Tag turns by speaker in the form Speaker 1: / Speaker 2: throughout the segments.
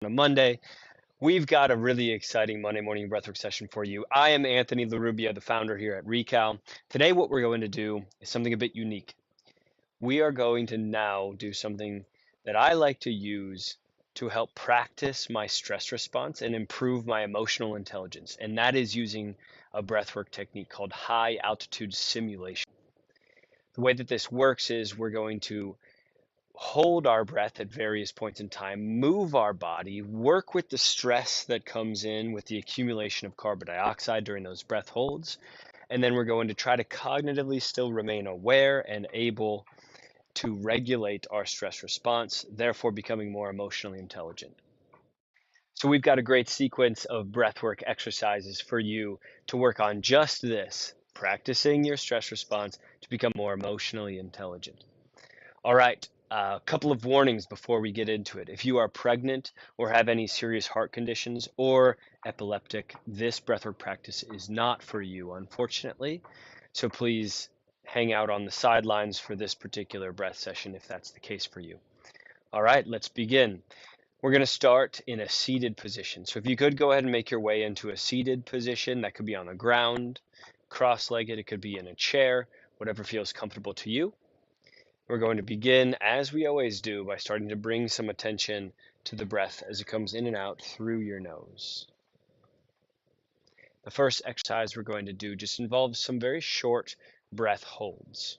Speaker 1: On a Monday, we've got a really exciting Monday morning breathwork session for you. I am Anthony LaRubia, the founder here at Recal. Today, what we're going to do is something a bit unique. We are going to now do something that I like to use to help practice my stress response and improve my emotional intelligence, and that is using a breathwork technique called high altitude simulation. The way that this works is we're going to hold our breath at various points in time, move our body, work with the stress that comes in with the accumulation of carbon dioxide during those breath holds, and then we're going to try to cognitively still remain aware and able to regulate our stress response, therefore becoming more emotionally intelligent. So we've got a great sequence of breathwork exercises for you to work on just this, practicing your stress response to become more emotionally intelligent. All right, a couple of warnings before we get into it. If you are pregnant or have any serious heart conditions or epileptic, this breathwork practice is not for you, unfortunately. So please hang out on the sidelines for this particular breath session if that's the case for you. All right, let's begin. We're going to start in a seated position. So if you could go ahead and make your way into a seated position, that could be on the ground, cross-legged, it could be in a chair, whatever feels comfortable to you. We're going to begin, as we always do, by starting to bring some attention to the breath as it comes in and out through your nose. The first exercise we're going to do just involves some very short breath holds.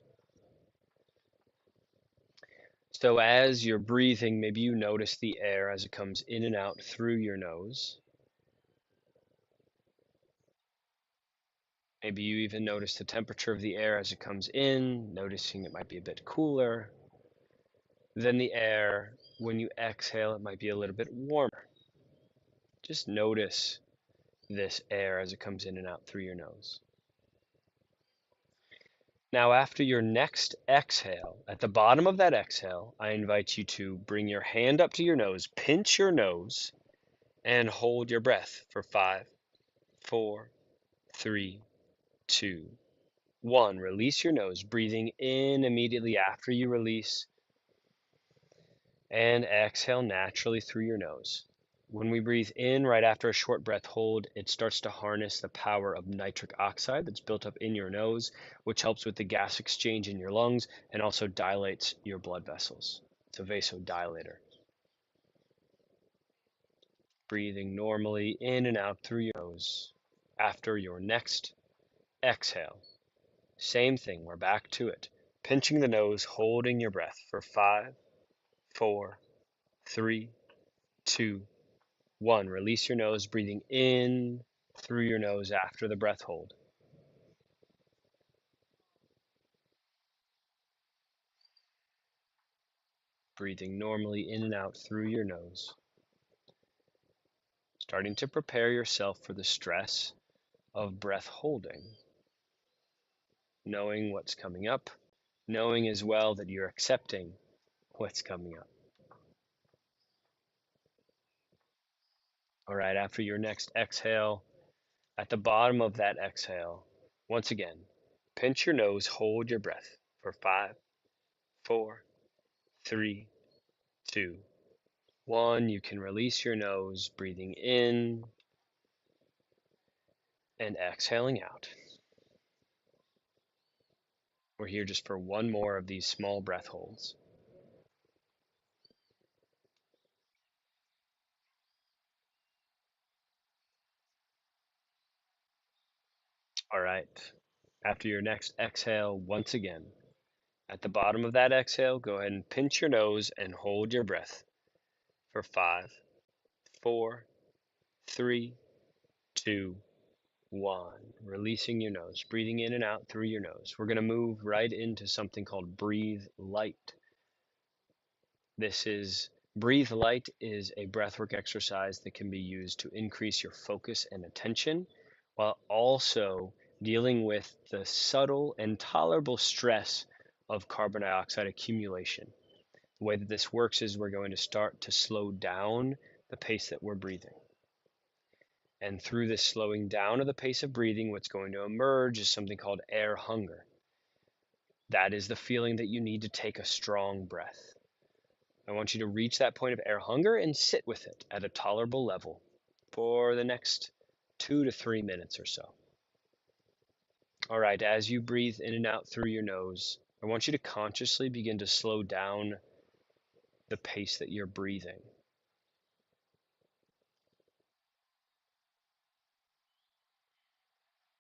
Speaker 1: So as you're breathing, maybe you notice the air as it comes in and out through your nose. Maybe you even notice the temperature of the air as it comes in, noticing it might be a bit cooler. Then the air, when you exhale, it might be a little bit warmer. Just notice this air as it comes in and out through your nose. Now, after your next exhale, at the bottom of that exhale, I invite you to bring your hand up to your nose, pinch your nose, and hold your breath for 5, 4, 3, 2, 1. Release your nose, breathing in immediately after you release, and exhale naturally through your nose. When we breathe in right after a short breath hold, it starts to harness the power of nitric oxide that's built up in your nose, which helps with the gas exchange in your lungs and also dilates your blood vessels. It's a vasodilator. Breathing normally in and out through your nose. After your next exhale, same thing, we're back to it. Pinching the nose, holding your breath for 5, 4, 3, 2, 1. Release your nose, breathing in through your nose after the breath hold. Breathing normally in and out through your nose. Starting to prepare yourself for the stress of breath holding. Knowing what's coming up, knowing as well that you're accepting what's coming up. All right, after your next exhale, at the bottom of that exhale, once again, pinch your nose, hold your breath for 5, 4, 3, 2, 1. You can release your nose, breathing in and exhaling out. We're here just for one more of these small breath holds. All right. After your next exhale, once again, at the bottom of that exhale, go ahead and pinch your nose and hold your breath for 5, 4, 3, 2, 1. Releasing your nose, breathing in and out through your nose. We're going to move right into something called Breathe Light. Breathe Light is a breathwork exercise that can be used to increase your focus and attention while also dealing with the subtle and tolerable stress of carbon dioxide accumulation. The way that this works is we're going to start to slow down the pace that we're breathing. And through this slowing down of the pace of breathing, what's going to emerge is something called air hunger. That is the feeling that you need to take a strong breath. I want you to reach that point of air hunger and sit with it at a tolerable level for the next 2 to 3 minutes or so. All right, as you breathe in and out through your nose, I want you to consciously begin to slow down the pace that you're breathing.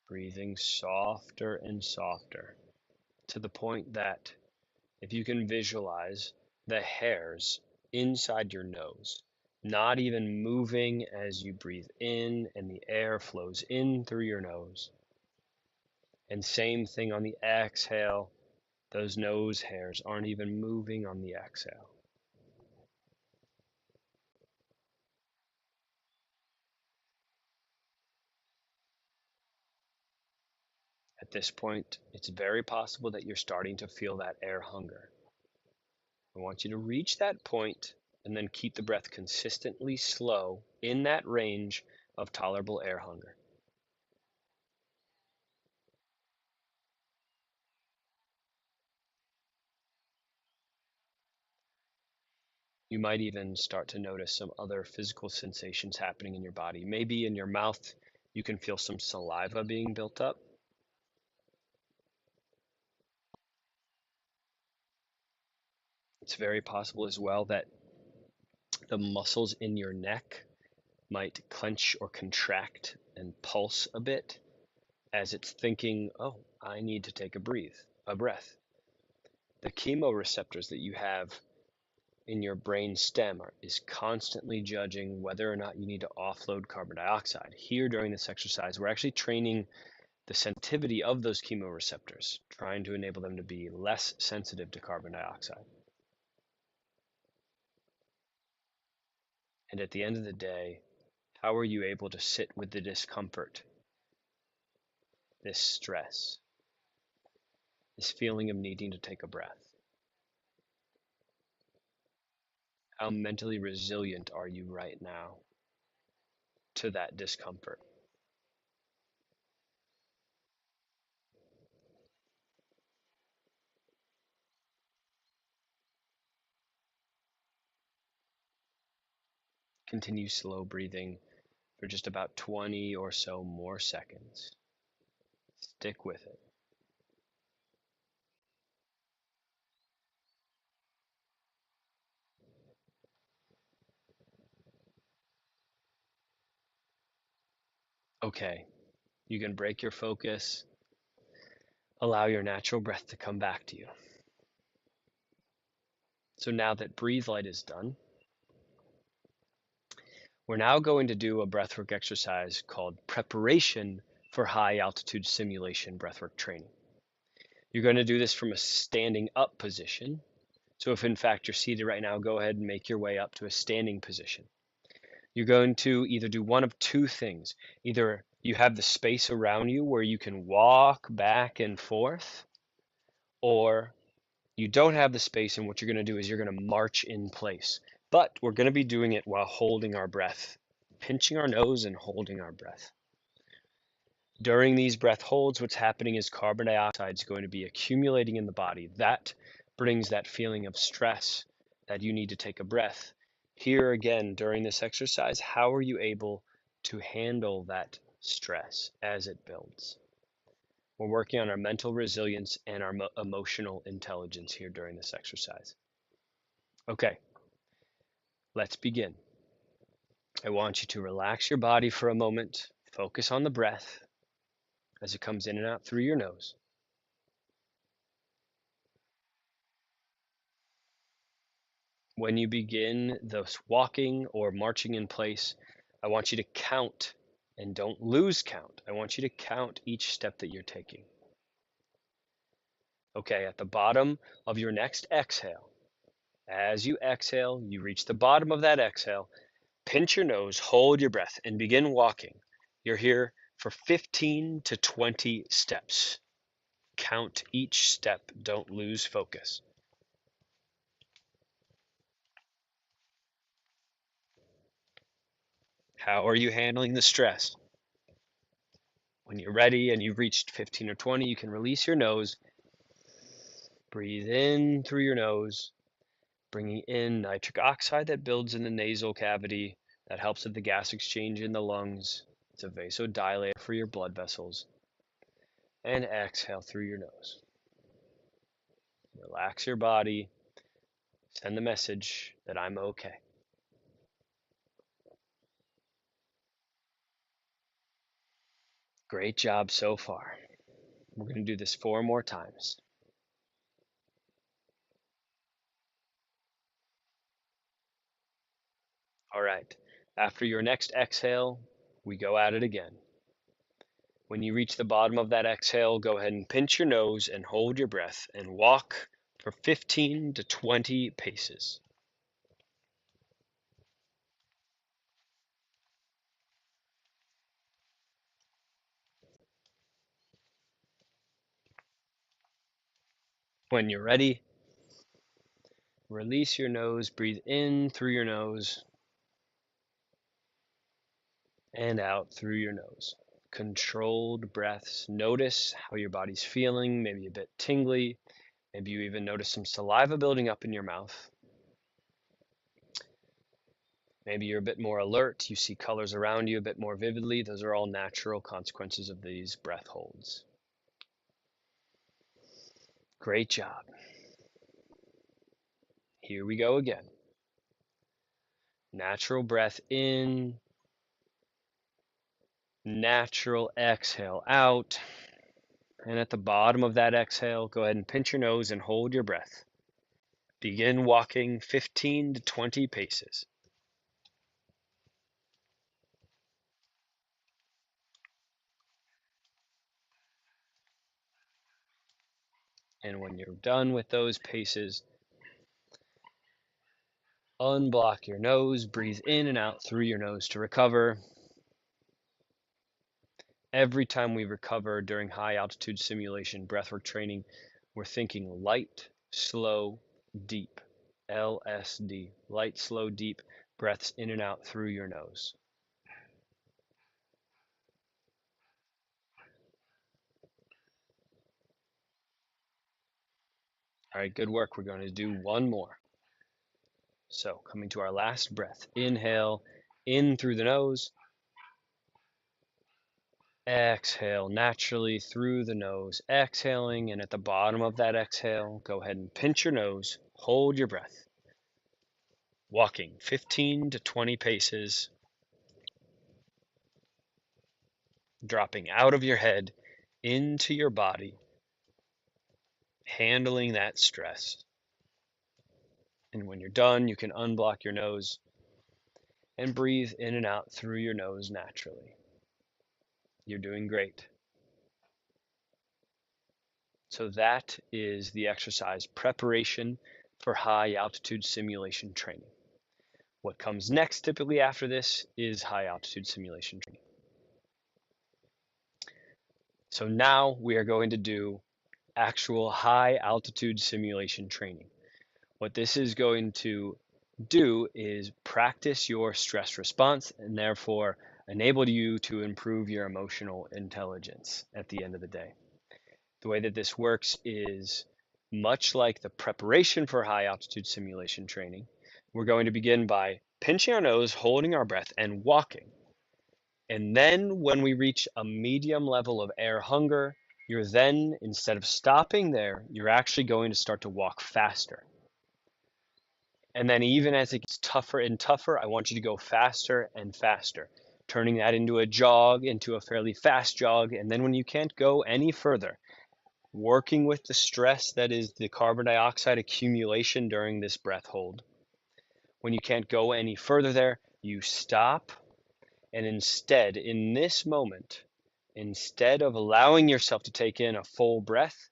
Speaker 1: Breathing softer and softer to the point that if you can visualize the hairs inside your nose, not even moving as you breathe in and the air flows in through your nose. And same thing on the exhale, those nose hairs aren't even moving on the exhale. At this point, it's very possible that you're starting to feel that air hunger. I want you to reach that point and then keep the breath consistently slow in that range of tolerable air hunger. You might even start to notice some other physical sensations happening in your body. Maybe in your mouth, you can feel some saliva being built up. It's very possible as well that the muscles in your neck might clench or contract and pulse a bit as it's thinking, oh, I need to take a breath. The chemoreceptors that you have in your brain stem is constantly judging whether or not you need to offload carbon dioxide. Here during this exercise, we're actually training the sensitivity of those chemoreceptors, trying to enable them to be less sensitive to carbon dioxide. And at the end of the day, how are you able to sit with the discomfort, this stress, this feeling of needing to take a breath? How mentally resilient are you right now to that discomfort? Continue slow breathing for just about 20 or so more seconds. Stick with it. Okay, you can break your focus, allow your natural breath to come back to you. So now that breathe light is done, we're now going to do a breathwork exercise called preparation for high altitude simulation breathwork training. You're going to do this from a standing up position. So if in fact you're seated right now, go ahead and make your way up to a standing position. You're going to either do one of two things. Either you have the space around you where you can walk back and forth, or you don't have the space, and what you're going to do is you're going to march in place. But we're going to be doing it while holding our breath, pinching our nose and holding our breath. During these breath holds, what's happening is carbon dioxide is going to be accumulating in the body. That brings that feeling of stress that you need to take a breath. Here again, during this exercise, how are you able to handle that stress as it builds? We're working on our mental resilience and our emotional intelligence here during this exercise. Okay, let's begin. I want you to relax your body for a moment. Focus on the breath as it comes in and out through your nose. When you begin this walking or marching in place, I want you to count and don't lose count. I want you to count each step that you're taking. Okay, at the bottom of your next exhale, as you exhale, you reach the bottom of that exhale, pinch your nose, hold your breath, and begin walking. You're here for 15 to 20 steps. Count each step, don't lose focus. How are you handling the stress? When you're ready and you've reached 15 or 20, you can release your nose. Breathe in through your nose bringing in nitric oxide that builds in the nasal cavity, that helps with the gas exchange in the lungs. It's a vasodilator for your blood vessels. And exhale through your nose. Relax your body. Send the message that I'm okay. Great job so far. We're going to do this 4 more times. All right. After your next exhale, we go at it again. When you reach the bottom of that exhale, go ahead and pinch your nose and hold your breath and walk for 15 to 20 paces. When you're ready, release your nose, breathe in through your nose and out through your nose. Controlled breaths. Notice how your body's feeling, maybe a bit tingly. Maybe you even notice some saliva building up in your mouth. Maybe you're a bit more alert. You see colors around you a bit more vividly. Those are all natural consequences of these breath holds. Great job. Here we go again. Natural breath in. Natural exhale out. And at the bottom of that exhale, go ahead and pinch your nose and hold your breath. Begin walking 15 to 20 paces. And when you're done with those paces, unblock your nose, breathe in and out through your nose to recover. Every time we recover during high altitude simulation breathwork training, we're thinking light, slow, deep. LSD. Light, slow, deep breaths in and out through your nose. All right, good work. We're going to do one more. So, coming to our last breath. Inhale in through the nose. Exhale naturally through the nose, exhaling, and at the bottom of that exhale, go ahead and pinch your nose, hold your breath. Walking 15 to 20 paces, dropping out of your head into your body, handling that stress. And when you're done, you can unblock your nose and breathe in and out through your nose naturally. You're doing great. So that is the exercise preparation for high altitude simulation training. What comes next typically after this is high altitude simulation training. So now we are going to do actual high altitude simulation training. What this is going to do is practice your stress response and therefore enable you to improve your emotional intelligence at the end of the day. The way that this works is much like the preparation for high altitude simulation training. We're going to begin by pinching our nose, holding our breath, and walking. And then when we reach a medium level of air hunger, you're then, instead of stopping there, you're actually going to start to walk faster. And then even as it gets tougher and tougher, I want you to go faster and faster, turning that into a jog, into a fairly fast jog. And then when you can't go any further, working with the stress that is the carbon dioxide accumulation during this breath hold. When you can't go any further there, you stop, and instead, in this moment, instead of allowing yourself to take in a full breath,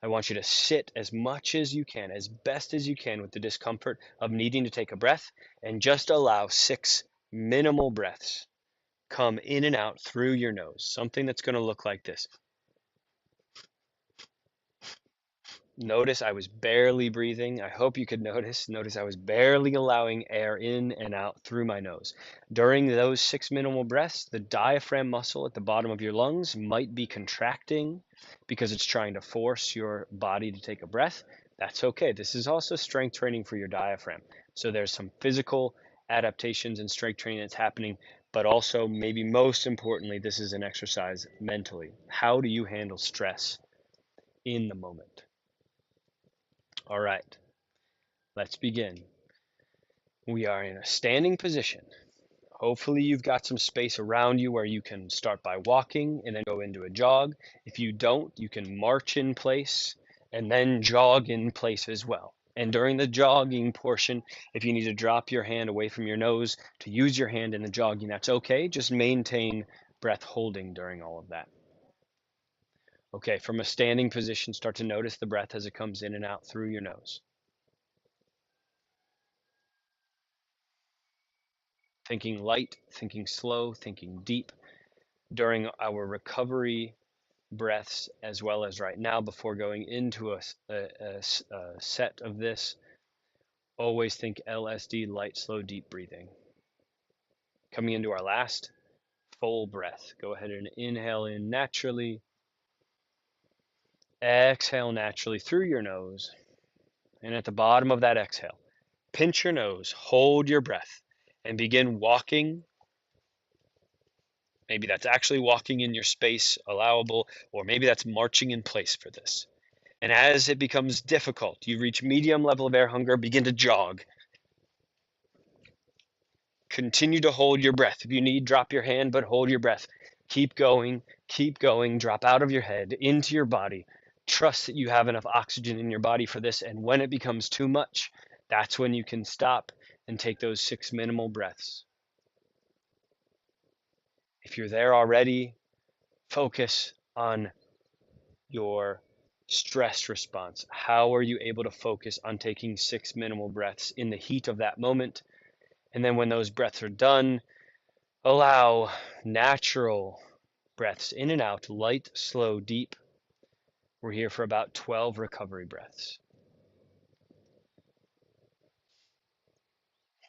Speaker 1: I want you to sit as much as you can, as best as you can with the discomfort of needing to take a breath, and just allow 6 minimal breaths come in and out through your nose, something that's going to look like this. Notice I was barely breathing. I hope you could notice. Notice I was barely allowing air in and out through my nose. During those 6 minimal breaths, the diaphragm muscle at the bottom of your lungs might be contracting because it's trying to force your body to take a breath. That's okay. This is also strength training for your diaphragm. So there's some physical adaptations and strength training that's happening, but also maybe most importantly, this is an exercise mentally. How do you handle stress in the moment? All right, let's begin. We are in a standing position. Hopefully you've got some space around you where you can start by walking and then go into a jog. If you don't, you can march in place and then jog in place as well. And during the jogging portion, if you need to drop your hand away from your nose to use your hand in the jogging, that's okay. Just maintain breath holding during all of that. Okay, from a standing position, start to notice the breath as it comes in and out through your nose. Thinking light, thinking slow, thinking deep. During our recovery breaths, as well as right now before going into a set of this, always think LSD, light, slow, deep breathing. Coming into our last full breath, go ahead and inhale in naturally, exhale naturally through your nose, and at the bottom of that exhale, pinch your nose, hold your breath, and begin walking. Maybe that's actually walking in your space allowable, or maybe that's marching in place for this. And as it becomes difficult, you reach medium level of air hunger, begin to jog. Continue to hold your breath. If you need, drop your hand, but hold your breath. Keep going, drop out of your head, into your body. Trust that you have enough oxygen in your body for this. And when it becomes too much, that's when you can stop and take those 6 minimal breaths. If you're there already, focus on your stress response. How are you able to focus on taking 6 minimal breaths in the heat of that moment? And then when those breaths are done, allow natural breaths in and out, light, slow, deep. We're here for about 12 recovery breaths.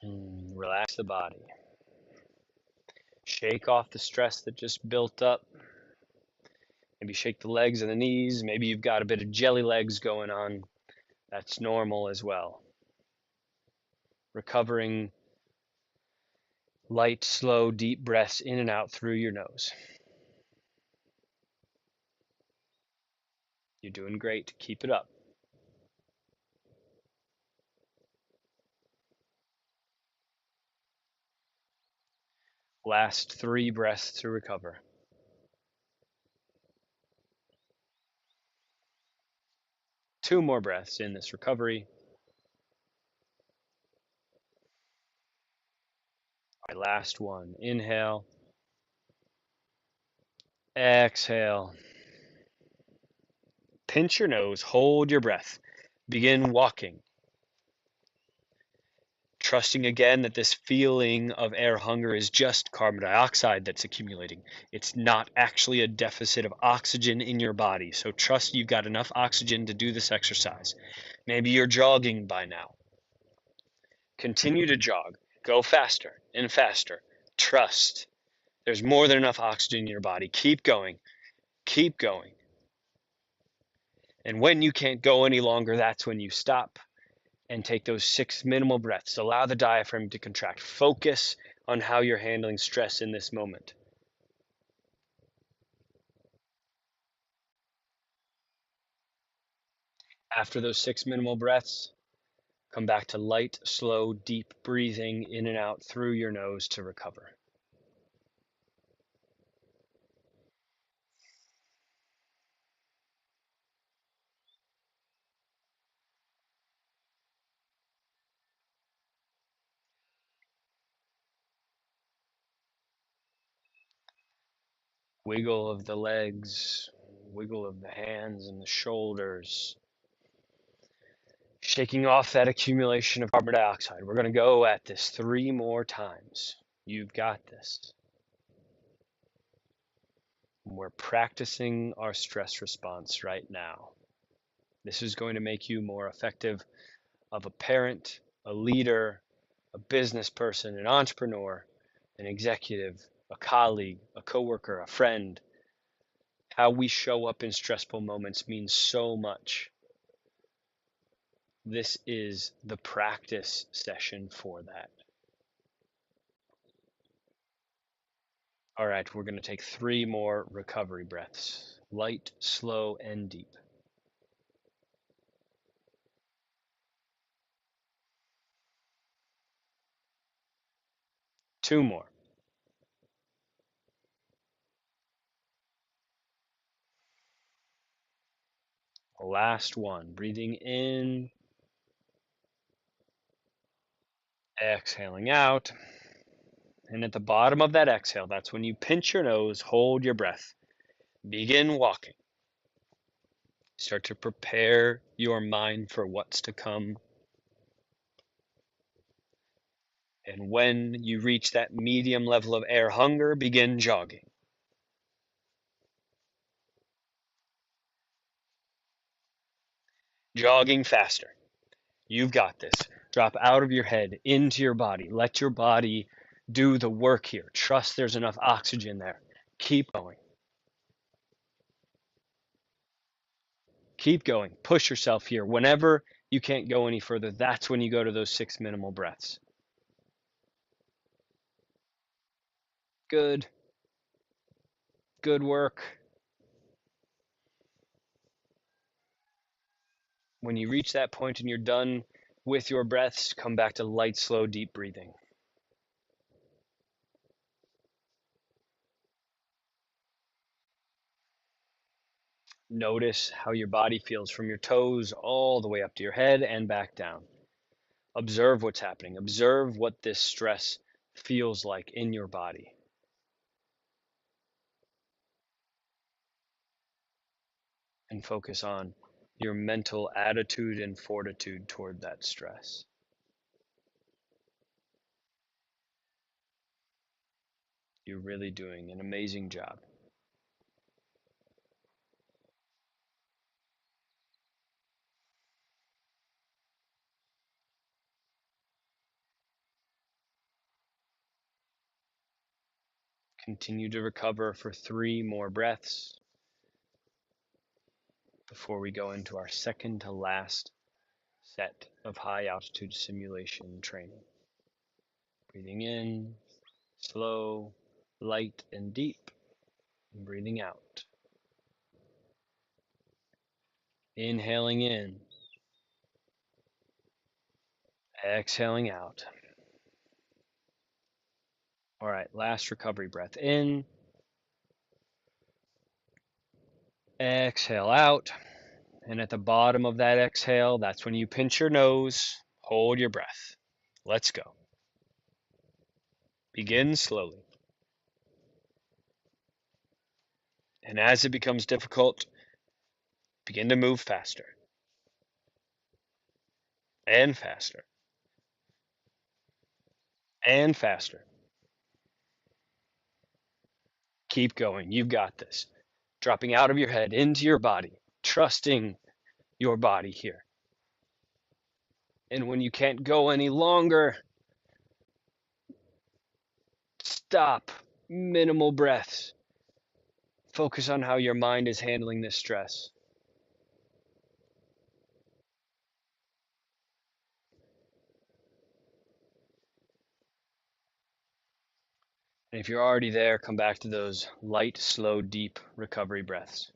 Speaker 1: Relax the body. Shake off the stress that just built up. Maybe shake the legs and the knees. Maybe you've got a bit of jelly legs going on. That's normal as well. Recovering light, slow, deep breaths in and out through your nose. You're doing great. Keep it up. Last 3 breaths to recover. 2 more breaths in this recovery. All right, last one. Inhale. Exhale. Pinch your nose. Hold your breath. Begin walking. Trusting again that this feeling of air hunger is just carbon dioxide that's accumulating. It's not actually a deficit of oxygen in your body. So trust you've got enough oxygen to do this exercise. Maybe you're jogging by now. Continue to jog. Go faster and faster. Trust. There's more than enough oxygen in your body. Keep going. Keep going. And when you can't go any longer, that's when you stop and take those 6 minimal breaths. Allow the diaphragm to contract. Focus on how you're handling stress in this moment. After those 6 minimal breaths, come back to light, slow, deep breathing in and out through your nose to recover. Wiggle of the legs, wiggle of the hands and the shoulders. Shaking off that accumulation of carbon dioxide. We're going to go at this 3 more times. You've got this. We're practicing our stress response right now. This is going to make you more effective of a parent, a leader, a business person, an entrepreneur, an executive, a colleague, a coworker, a friend. How we show up in stressful moments means so much. This is the practice session for that. All right, we're going to take 3 more recovery breaths. Light, slow, and deep. 2 more. Last one. Breathing in, exhaling out. And at the bottom of that exhale, that's when you pinch your nose, hold your breath. Begin walking. Start to prepare your mind for what's to come. And when you reach that medium level of air hunger, begin jogging. Jogging faster. You've got this. Drop out of your head into your body. Let your body do the work here. Trust there's enough oxygen there. Keep going. Keep going. Push yourself here. Whenever you can't go any further, that's when you go to those 6 minimal breaths. Good. Good work. When you reach that point and you're done with your breaths, come back to light, slow, deep breathing. Notice how your body feels from your toes all the way up to your head and back down. Observe what's happening. Observe what this stress feels like in your body. And focus on your mental attitude and fortitude toward that stress. You're really doing an amazing job. Continue to recover for 3 more breaths before we go into our second to last set of high altitude simulation training. Breathing in, slow, light, and deep. And breathing out. Inhaling in, exhaling out. All right, last recovery breath in, exhale out. And at the bottom of that exhale, that's when you pinch your nose, hold your breath. Let's go. Begin slowly. And as it becomes difficult, begin to move faster and faster and faster. Keep going. You've got this. Dropping out of your head into your body, trusting your body here. And when you can't go any longer, stop. Minimal breaths. Focus on how your mind is handling this stress. And if you're already there, come back to those light, slow, deep recovery breaths.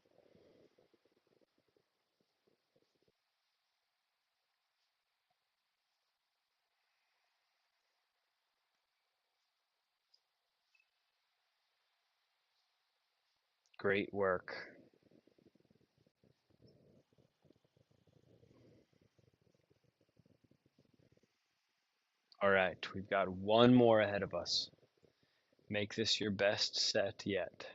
Speaker 1: Great work. All right, we've got 1 more ahead of us. Make this your best set yet.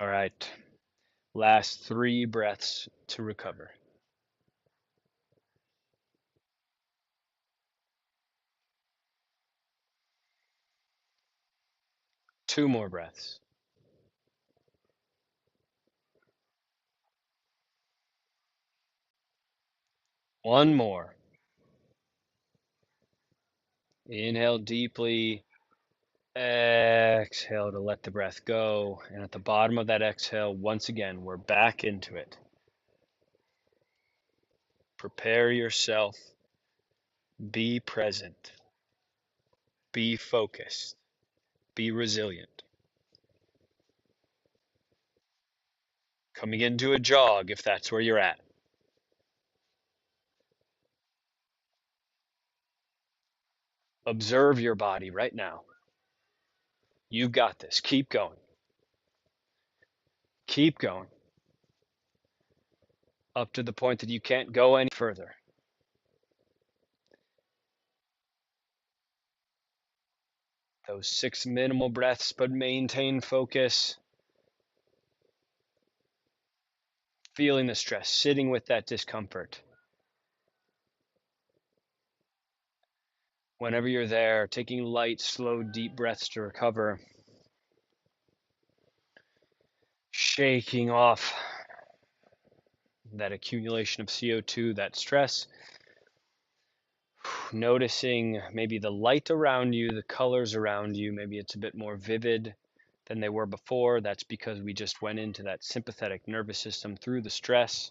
Speaker 1: All right, last 3 breaths to recover. 2 more breaths. One more. Inhale deeply. Exhale to let the breath go. And at the bottom of that exhale, once again, we're back into it. Prepare yourself. Be present. Be focused. Be resilient. Coming into a jog if that's where you're at. Observe your body right now. You've got this. Keep going. Keep going. Up to the point that you can't go any further. Those 6 minimal breaths, but maintain focus. Feeling the stress, sitting with that discomfort. Whenever you're there, taking light, slow, deep breaths to recover. Shaking off that accumulation of CO2, that stress. Noticing maybe the light around you, the colors around you, maybe it's a bit more vivid than they were before. That's because we just went into that sympathetic nervous system through the stress.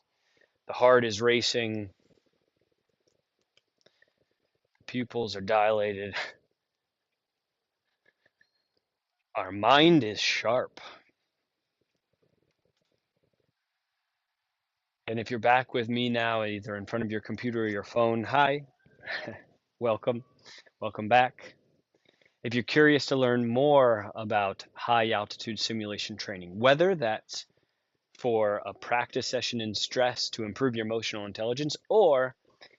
Speaker 1: The heart is racing, pupils are dilated, our mind is sharp. And if you're back with me now, either in front of your computer or your phone, hi, welcome, welcome back. If you're curious to learn more about high altitude simulation training, whether that's for a practice session in stress to improve your emotional intelligence, or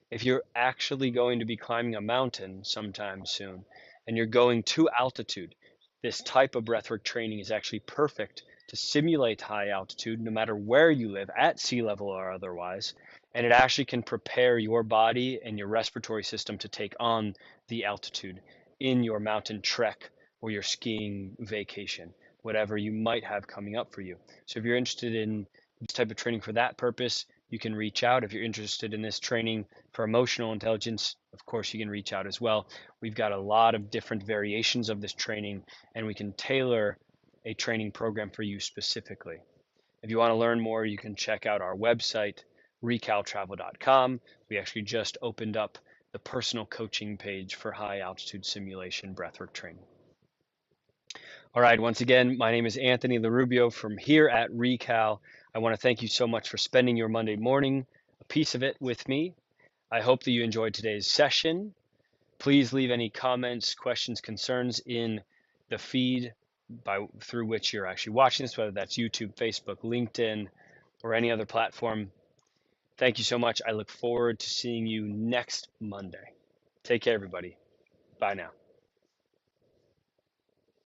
Speaker 1: if you're actually going to be climbing a mountain sometime soon and you're going to altitude, this type of breathwork training is actually perfect to simulate high altitude no matter where you live, at sea level or otherwise. And it actually can prepare your body and your respiratory system to take on the altitude in your mountain trek or your skiing vacation, whatever you might have coming up for you. So if you're interested in this type of training for that purpose, you can reach out. If you're interested in this training for emotional intelligence, of course, you can reach out as well. We've got a lot of different variations of this training, and we can tailor a training program for you specifically. If you want to learn more, you can check out our website, recaltravel.com. We actually just opened up the personal coaching page for high altitude simulation breathwork training. All right, once again, my name is Anthony LaRubio from here at Recal. I want to thank you so much for spending your Monday morning, a piece of it with me. I hope that you enjoyed today's session. Please leave any comments, questions, concerns in the feed through which you're actually watching this, whether that's YouTube, Facebook, LinkedIn, or any other platform. Thank you so much. I look forward to seeing you next Monday. Take care, everybody. Bye now.